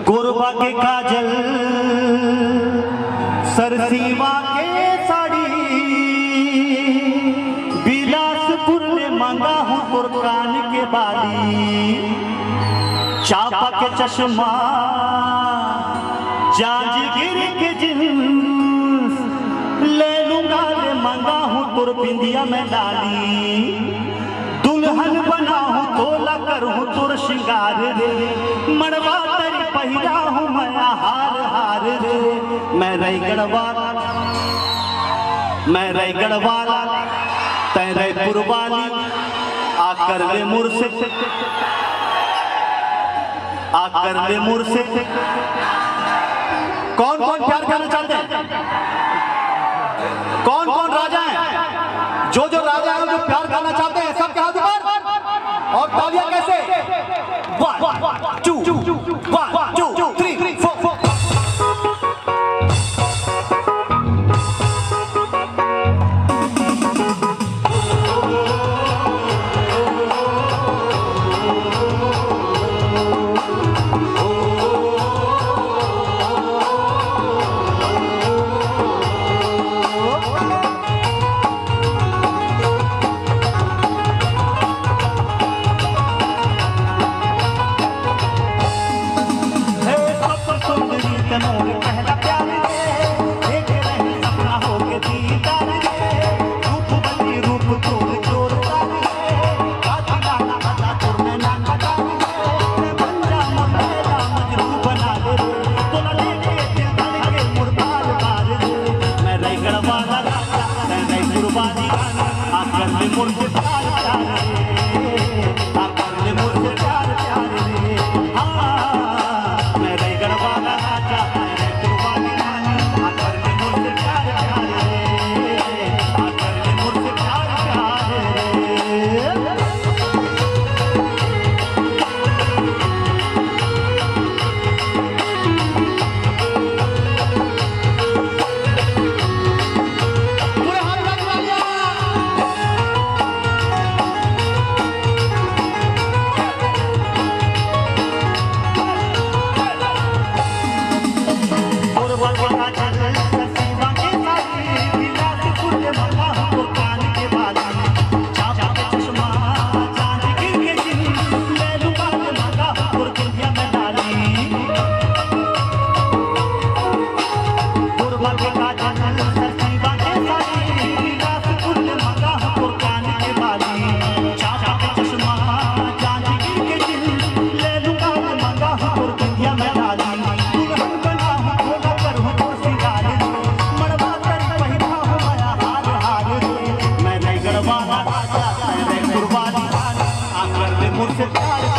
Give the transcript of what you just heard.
कोरबा के काजल सरसीवा के साड़ी बिलासपुर में मांगा हूँ तुर्कान के बाली चापा के चश्मा जांजगीर के जींस ले लूंगा ले मांगा हूँ तुर बिंदिया में डाली दुल्हन बना हूँ तोला करूँ तुर श्रृंगार रे मड़वा तेरी पहिरा हूँ मैं हार हार रे मैं रायगढ़ वाला तै रायपुर वाली आकर ले मुर से कौन कौन प्यार करना चाहते हैं? कौन कौन राजा हैं? जो जो राजा हैं जो प्यार करना चाहते हैं सबके हाथ ऊपर और तालियां कैसे? 1 2 3 4 मुझसे प्यार